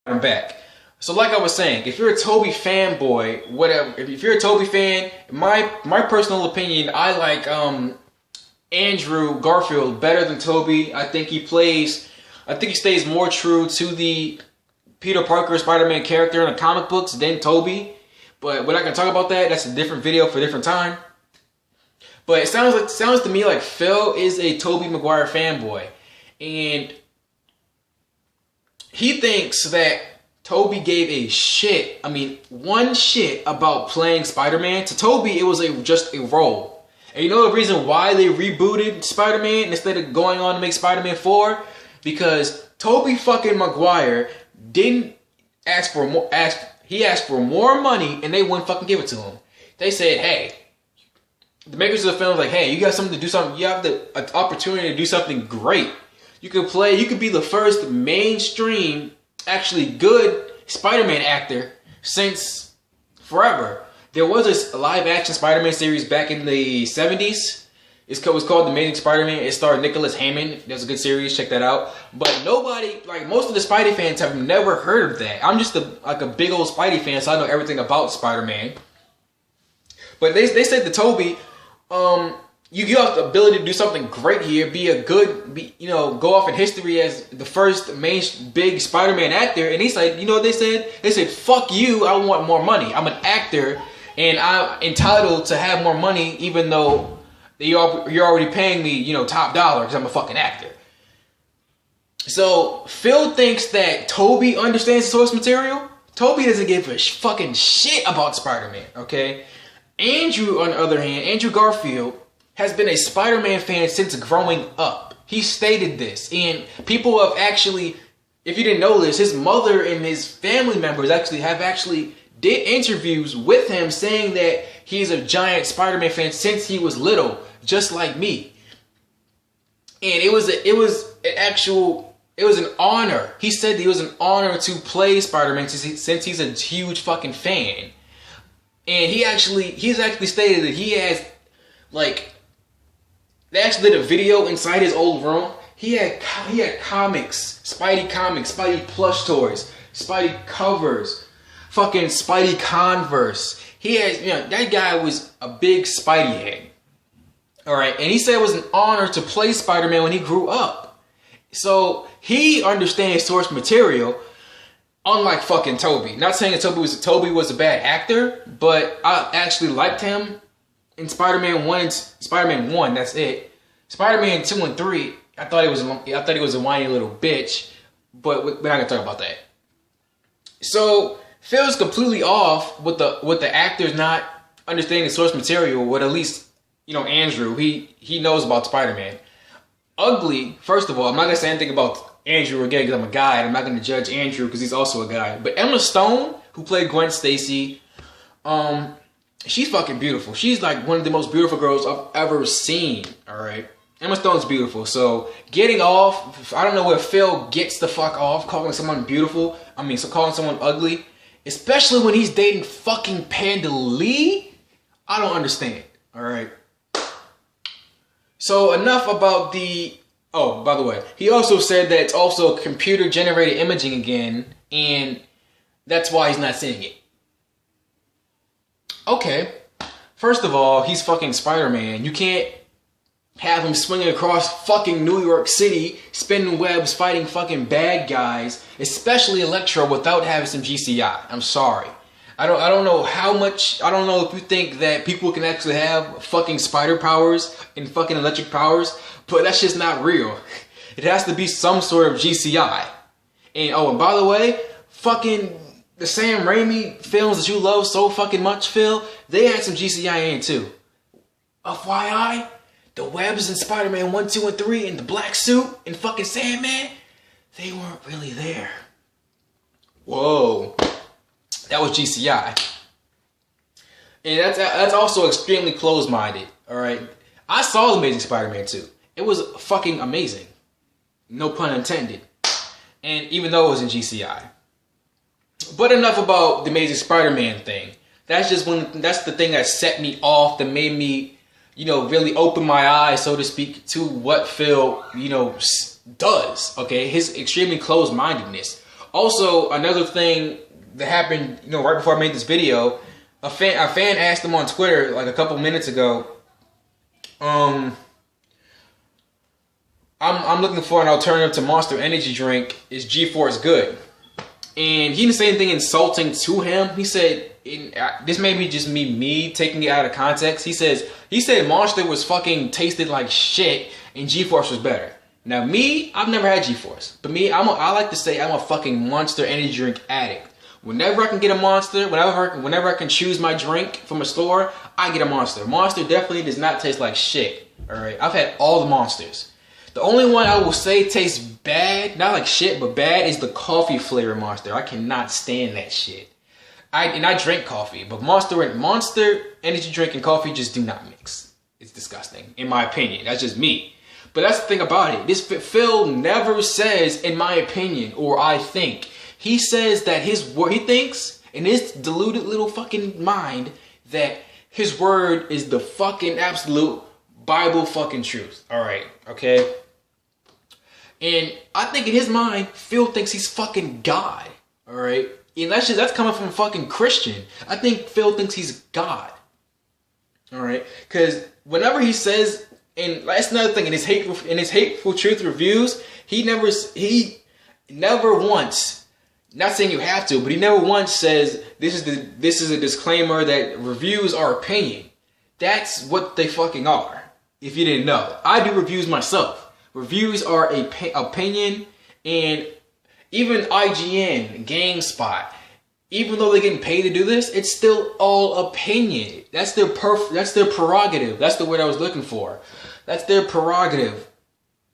I'm back. So like I was saying, if you're a Tobey fanboy, whatever, if you're a Tobey fan, my personal opinion, I like Andrew Garfield better than Tobey. I think he stays more true to the Peter Parker Spider-Man character in the comic books than Tobey. But we're not gonna talk about that. That's a different video for a different time. But it sounds to me like Phil is a Tobey Maguire fanboy, and he thinks that Tobey gave a shit. I mean, one shit about playing Spider-Man. To Tobey, it was just a role. And you know the reason why they rebooted Spider-Man instead of going on to make Spider-Man 4? Because Tobey fucking Maguire didn't ask for more. He asked for more money, and they wouldn't fucking give it to him. They said, "Hey." The makers of the film was like, hey, you got something to do something. You have an opportunity to do something great. You could be the first mainstream, actually good Spider-Man actor since forever. There was a live-action Spider-Man series back in the 70s. It was called The Amazing Spider-Man. It starred Nicholas Hammond. That's a good series. Check that out. But nobody, like most of the Spidey fans, have never heard of that. I'm just a big old Spidey fan, so I know everything about Spider-Man. But they said to Tobey, you have the ability to do something great here, go off in history as the first main big Spider-Man actor. And he's like, you know what they said? They said, fuck you, I want more money. I'm an actor, and I'm entitled to have more money, even though you're already paying me, top dollar, because I'm a fucking actor. So, Phil thinks that Tobey understands the source material. Tobey doesn't give a fucking shit about Spider-Man, okay? Andrew, on the other hand, Andrew Garfield, has been a Spider-Man fan since growing up. He stated this, and people have actually, if you didn't know this, his mother and his family members actually did interviews with him saying that he's a giant Spider-Man fan since he was little, just like me. And it was an honor. He said that it was an honor to play Spider-Man since he's a huge fucking fan. And he's actually stated that he has, they actually did a video inside his old room. He had comics, Spidey plush toys, Spidey covers, fucking Spidey Converse. He has, that guy was a big Spidey head. Alright, and he said it was an honor to play Spider-Man when he grew up. So, he understands source material, unlike fucking Tobey. Not saying that Tobey was a bad actor, but I actually liked him in Spider-Man 1 and Spider-Man 1, that's it. Spider-Man 2 and 3, I thought he was a whiny little bitch, but we're not gonna talk about that. So Phil's completely off with the actors not understanding the source material, with at least, Andrew, he knows about Spider-Man. Ugly, first of all, I'm not gonna say anything about Andrew again because I'm a guy, and I'm not gonna judge Andrew because he's also a guy. But Emma Stone, who played Gwen Stacy, she's fucking beautiful. She's like one of the most beautiful girls I've ever seen. Alright. Emma Stone's beautiful. So getting off, I don't know where Phil gets the fuck off calling someone beautiful. Calling someone ugly. Especially when he's dating fucking Panda Lee. I don't understand. Alright. So enough about oh, by the way, he also said that it's also computer generated imaging again, and that's why he's not seeing it. Okay, first of all, he's fucking Spider-Man. You can't have him swinging across fucking New York City, spinning webs, fighting fucking bad guys, especially Electro, without having some GCI. I'm sorry. I don't know how much, I don't know if you think that people can actually have fucking spider powers and fucking electric powers, but that's just not real. It has to be some sort of GCI. And by the way, fucking the Sam Raimi films that you love so fucking much, Phil, they had some GCI in too. FYI, the webs in Spider-Man 1, 2, and 3 and the black suit and fucking Sandman, they weren't really there. Whoa. That was GCI. And that's also extremely closed-minded, alright? I saw The Amazing Spider-Man 2. It was fucking amazing. No pun intended. And even though it was in GCI. But enough about the Amazing Spider-Man thing. That's the thing that set me off, that made me, really open my eyes, so to speak, to what Phil, does, okay? His extremely closed-mindedness. Also, another thing that happened, you know, right before I made this video, a fan asked him on Twitter like a couple minutes ago, I'm looking for an alternative to Monster Energy drink. Is G-Force good? And he didn't say anything insulting to him. He said, this may be just me taking it out of context. He said Monster was fucking tasted like shit and G-Force was better. Now me, I've never had G-Force, but me, I like to say I'm a fucking Monster Energy drink addict. Whenever I can get a Monster, whenever I can choose my drink from a store, I get a Monster. Monster definitely does not taste like shit. All right, I've had all the Monsters. The only one I will say tastes bad, not like shit, but bad, is the coffee flavor Monster. I cannot stand that shit. I drink coffee, but Monster Energy drink and coffee just do not mix. It's disgusting, in my opinion. That's just me. But that's the thing about it. This Phil never says, in my opinion, or I think. He says that he thinks, in his deluded little fucking mind, that his word is the fucking absolute Bible fucking truth. Alright, okay? And I think in his mind, Phil thinks he's fucking God. Alright? And that's coming from a fucking Christian. I think Phil thinks he's God. Alright? Because whenever he says, and that's another thing, in his hateful truth reviews, he never once, not saying you have to, but he never once says this is a disclaimer that reviews are opinion. That's what they fucking are. If you didn't know, I do reviews myself. Reviews are a opinion, and even IGN, GameSpot, even though they're getting paid to do this, it's still all opinion. That's their prerogative. That's the word I was looking for. That's their prerogative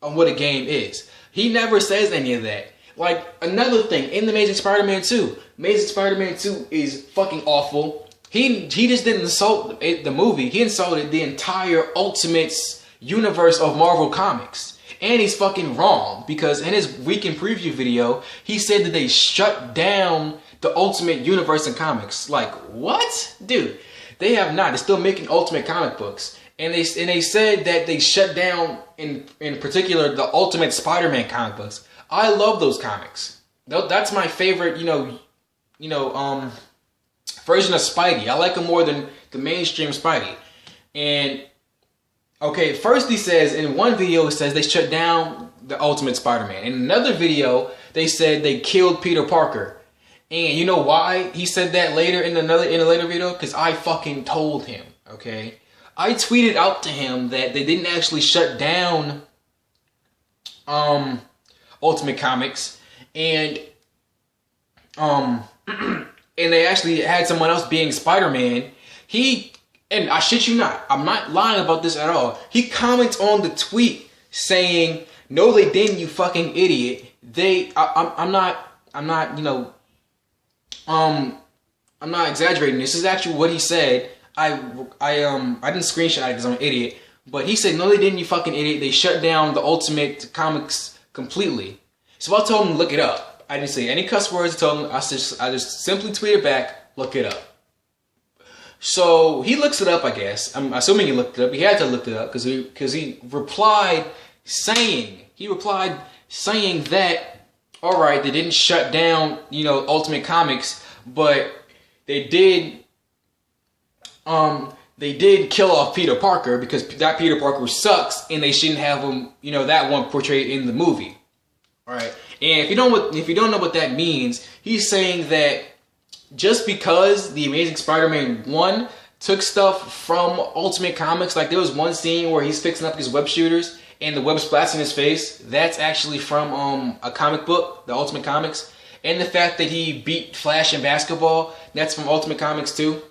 on what a game is. He never says any of that. Like, another thing, in the Amazing Spider-Man 2, Amazing Spider-Man 2 is fucking awful. He just didn't insult the movie. He insulted the entire Ultimates universe of Marvel Comics. And he's fucking wrong, because in his weekend preview video, he said that they shut down the Ultimate universe in comics. Like, what? Dude, they have not. They're still making Ultimate comic books. And they said that they shut down, in particular, the Ultimate Spider-Man comic books. I love those comics. That's my favorite, version of Spidey. I like him more than the mainstream Spidey. And, okay, first he says, in one video, it says they shut down the Ultimate Spider-Man. In another video, they said they killed Peter Parker. And you know why he said that later in a later video? Because I fucking told him, okay? I tweeted out to him that they didn't actually shut down Ultimate Comics, and and they actually had someone else being Spider-Man. And I shit you not, I'm not lying about this at all. He comments on the tweet saying, "No, they didn't, you fucking idiot. I'm not exaggerating. This is actually what he said. I didn't screenshot it because I'm an idiot. But he said, no, they didn't, you fucking idiot. They shut down the Ultimate Comics completely." So I told him to look it up. I didn't say any cuss words. I told him, I just simply tweeted back, look it up. So he looks it up, I guess. I'm assuming he looked it up. He had to look it up because he replied saying that, all right, they didn't shut down, Ultimate Comics, but they did kill off Peter Parker because that Peter Parker sucks and they shouldn't have him, that one portrayed in the movie. Alright. And if you don't know what that means, he's saying that just because the Amazing Spider-Man 1 took stuff from Ultimate Comics, like there was one scene where he's fixing up his web shooters and the web splats in his face, that's actually from a comic book, the Ultimate Comics. And the fact that he beat Flash in basketball, that's from Ultimate Comics too.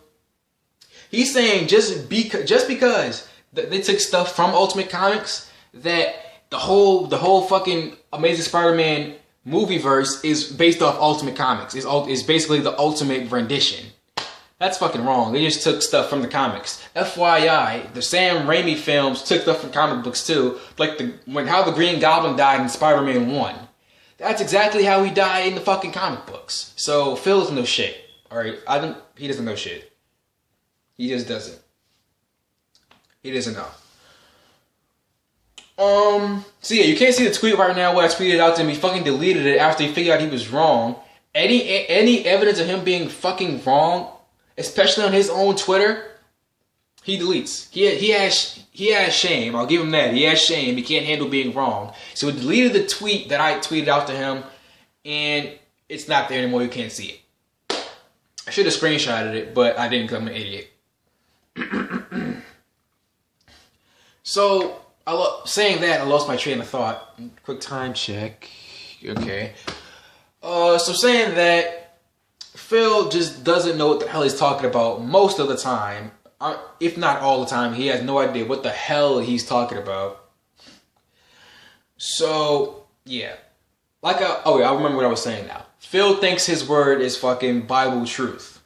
He's saying just because they took stuff from Ultimate Comics, that the whole fucking Amazing Spider-Man movieverse is based off Ultimate Comics. It's basically the ultimate rendition. That's fucking wrong. They just took stuff from the comics. FYI, the Sam Raimi films took stuff from comic books too, like how the Green Goblin died in Spider-Man 1. That's exactly how he died in the fucking comic books. So Phil doesn't know shit. Alright, he doesn't know shit. He just doesn't. He doesn't know. So yeah, you can't see the tweet right now. What I tweeted out to him, he fucking deleted it after he figured out he was wrong. any evidence of him being fucking wrong, especially on his own Twitter, he deletes. He has shame. I'll give him that. He has shame. He can't handle being wrong. So he deleted the tweet that I tweeted out to him, and it's not there anymore. You can't see it. I should have screenshotted it, but I didn't because I'm an idiot. So, saying that, I lost my train of thought. Quick time check. Okay. So saying that, Phil just doesn't know what the hell he's talking about most of the time. If not all the time, he has no idea what the hell he's talking about. So, yeah. I remember what I was saying now. Phil thinks his word is fucking Bible truth.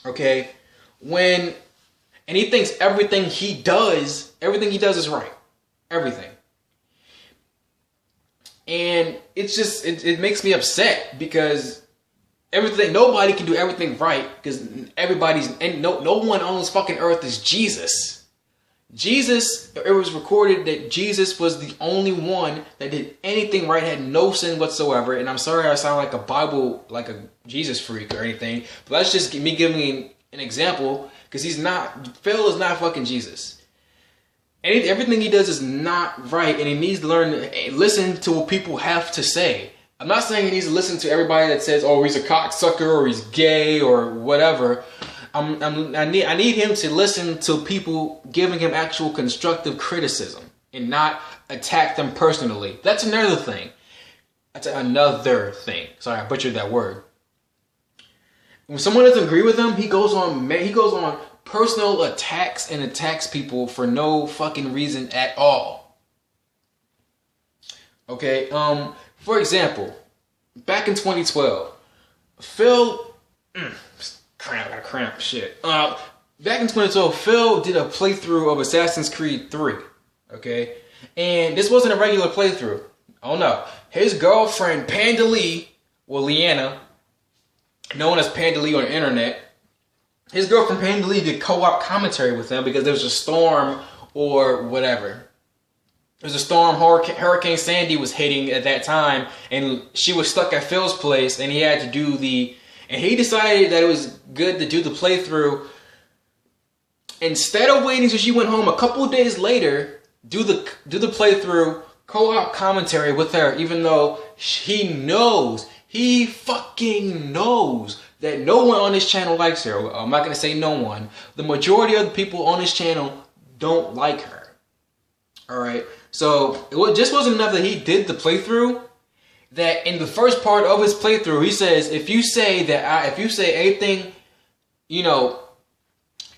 Okay? And he thinks everything he does is right. Everything. And it's just, it makes me upset because nobody can do everything right because no one on this fucking earth is Jesus. It was recorded that Jesus was the only one that did anything right, had no sin whatsoever. And I'm sorry I sound like a Jesus freak or anything, but that's just me giving an example because Phil is not fucking Jesus. Everything he does is not right, and he needs to listen to what people have to say. I'm not saying he needs to listen to everybody that says, oh, he's a cocksucker or he's gay or whatever. I need him to listen to people giving him actual constructive criticism and not attack them personally. That's another thing. Sorry, I butchered that word. When someone doesn't agree with him, he goes on personal attacks and attacks people for no fucking reason at all. Okay, for example, back in 2012, Phil, shit. Back in 2012, Phil did a playthrough of Assassin's Creed 3, okay? And this wasn't a regular playthrough. Oh no. His girlfriend, Leanna, known as Panda Lee on the internet, his girlfriend Panda Lee did co-op commentary with him because there was a storm or whatever. There was a storm, Hurricane Sandy was hitting at that time, and she was stuck at Phil's place, and he had to do and he decided that it was good to do the playthrough. Instead of waiting till she went home a couple of days later, do the playthrough, co-op commentary with her, even though he fucking knows that no one on this channel likes her. I'm not going to say no one. The majority of the people on this channel don't like her. Alright? So, it just wasn't enough that he did the playthrough. That in the first part of his playthrough, he says, if you say anything,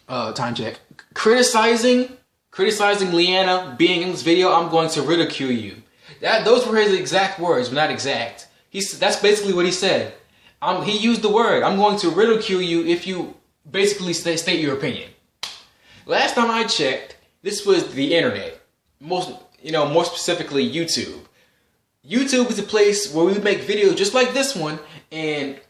time check, criticizing Leanna being in this video, I'm going to ridicule you. Those were his exact words, but not exact. That's basically what he said. He used the word, I'm going to ridicule you if you basically state your opinion. Last time I checked, this was the internet. More specifically YouTube. YouTube is a place where we make videos just like this one and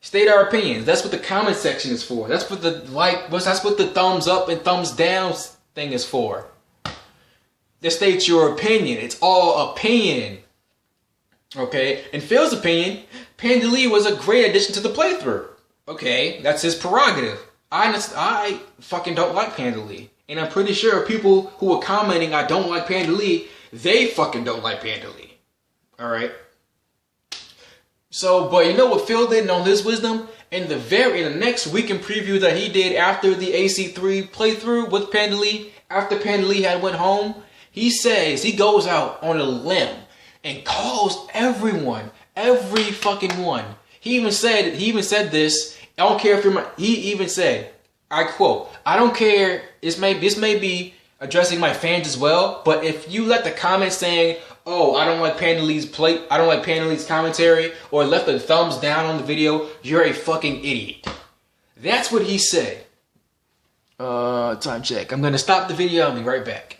state our opinions. That's what the comment section is for. That's what that's what the thumbs up and thumbs down thing is for. To state your opinion. It's all opinion. Okay? In Phil's opinion, Panda Lee was a great addition to the playthrough. Okay? That's his prerogative. I fucking don't like Panda Lee. And I'm pretty sure people who are commenting I don't like Panda Lee, they fucking don't like Panda Lee. Alright? So, but you know what Phil did in all his wisdom? In the next weekend preview that he did after the AC3 playthrough with Panda Lee, after Panda Lee had went home, he goes out on a limb and calls everyone, every fucking one. He even said this, I don't care if he even said, I quote, I don't care, this may be addressing my fans as well, but if you let the comments saying, oh, I don't like Panda Lee's commentary, or left a thumbs down on the video, you're a fucking idiot. That's what he said. Time check. I'm gonna stop the video, I'll be right back.